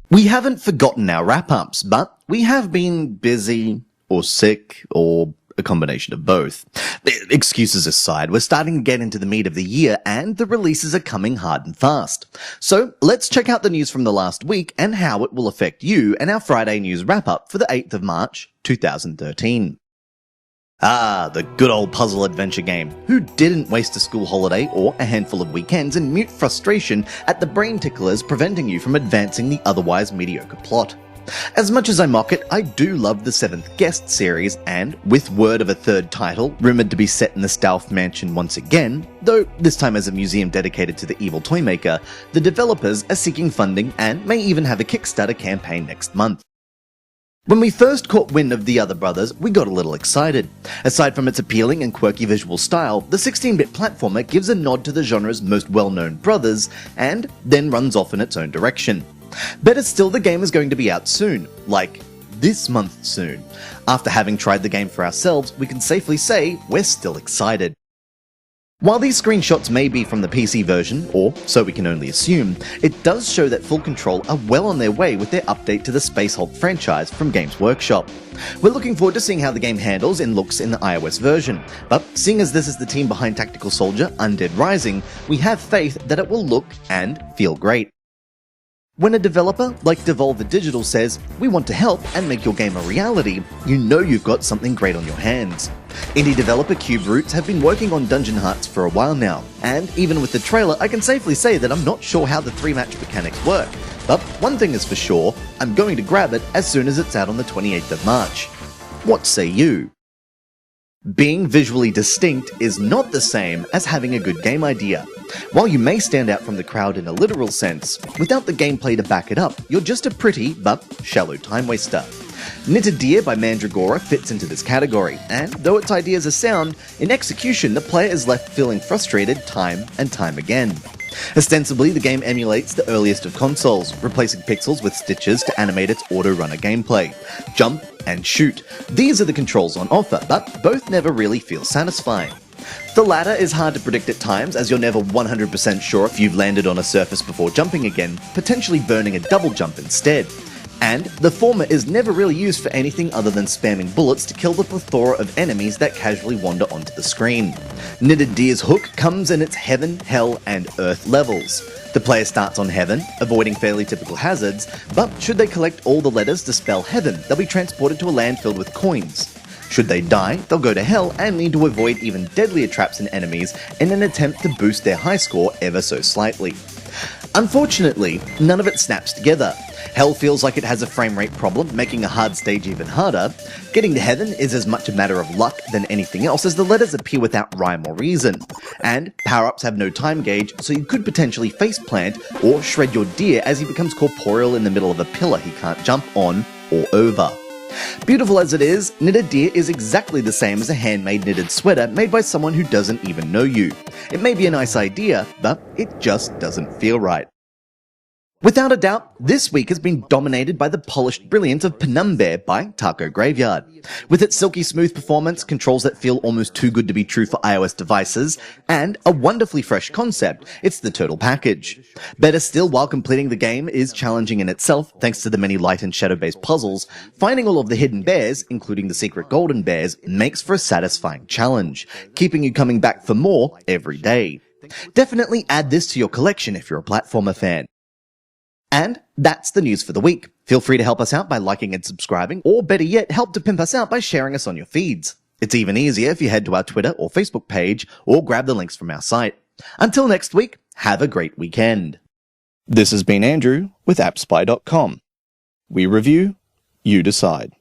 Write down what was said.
We haven't forgotten our wrap-ups, but we have been busy, or sick, or a combination of both. Excuses aside, we're starting to get into the meat of the year, and the releases are coming hard and fast. So let's check out the news from the last week and how it will affect you and our Friday news wrap-up for the 8th of March, 2013. The good old puzzle adventure game. Who didn't waste a school holiday or a handful of weekends in mute frustration at the brain ticklers preventing you from advancing the otherwise mediocre plot? As much as I mock it, I do love the 7th Guest series, and with word of a third title, rumoured to be set in the Stealth Mansion once again, though this time as a museum dedicated to the evil toymaker, the developers are seeking funding and may even have a Kickstarter campaign next month. When we first caught wind of The Other Brothers, we got a little excited. Aside from its appealing and quirky visual style, the 16-bit platformer gives a nod to the genre's most well-known brothers, and then runs off in its own direction. Better still, the game is going to be out soon, like this month soon. After having tried the game for ourselves, we can safely say we're still excited. While these screenshots may be from the PC version, or so we can only assume, it does show that Full Control are well on their way with their update to the Space Hulk franchise from Games Workshop. We're looking forward to seeing how the game handles and looks in the iOS version, but seeing as this is the team behind Tactical Soldier Undead Rising, we have faith that it will look and feel great. When a developer like Devolver Digital says, "We want to help and make your game a reality," you know you've got something great on your hands. Indie developer Cube Roots have been working on Dungeon Hearts for a while now, and even with the trailer, I can safely say that I'm not sure how the 3-match mechanics work. But one thing is for sure, I'm going to grab it as soon as it's out on the 28th of March. What say you? Being visually distinct is not the same as having a good game idea. While you may stand out from the crowd in a literal sense, without the gameplay to back it up, you're just a pretty but shallow time waster. Knitted Deer by Mandragora fits into this category, and though its ideas are sound, in execution the player is left feeling frustrated time and time again. Ostensibly, the game emulates the earliest of consoles, replacing pixels with stitches to animate its auto-runner gameplay. Jump and shoot. These are the controls on offer, but both never really feel satisfying. The latter is hard to predict at times, as you're never 100% sure if you've landed on a surface before jumping again, potentially burning a double jump instead. And the former is never really used for anything other than spamming bullets to kill the plethora of enemies that casually wander onto the screen. Knitted Deer's hook comes in its heaven, hell, and earth levels. The player starts on heaven, avoiding fairly typical hazards, but should they collect all the letters to spell heaven, they'll be transported to a land filled with coins. Should they die, they'll go to hell and need to avoid even deadlier traps and enemies in an attempt to boost their high score ever so slightly. Unfortunately, none of it snaps together. Hell feels like it has a frame rate problem, making a hard stage even harder. Getting to heaven is as much a matter of luck than anything else, as the letters appear without rhyme or reason. And power-ups have no time gauge, so you could potentially faceplant or shred your deer as he becomes corporeal in the middle of a pillar he can't jump on or over. Beautiful as it is, Knitted Deer is exactly the same as a handmade knitted sweater made by someone who doesn't even know you. It may be a nice idea, but it just doesn't feel right. Without a doubt, this week has been dominated by the polished brilliance of Panem Bear by Taco Graveyard. With its silky smooth performance, controls that feel almost too good to be true for iOS devices, and a wonderfully fresh concept, it's the total package. Better still, while completing the game is challenging in itself thanks to the many light and shadow-based puzzles, finding all of the hidden bears, including the secret golden bears, makes for a satisfying challenge, keeping you coming back for more every day. Definitely add this to your collection if you're a platformer fan. And that's the news for the week. Feel free to help us out by liking and subscribing, or better yet, help to pimp us out by sharing us on your feeds. It's even easier if you head to our Twitter or Facebook page, or grab the links from our site. Until next week, have a great weekend. This has been Andrew with AppSpy.com. We review, you decide.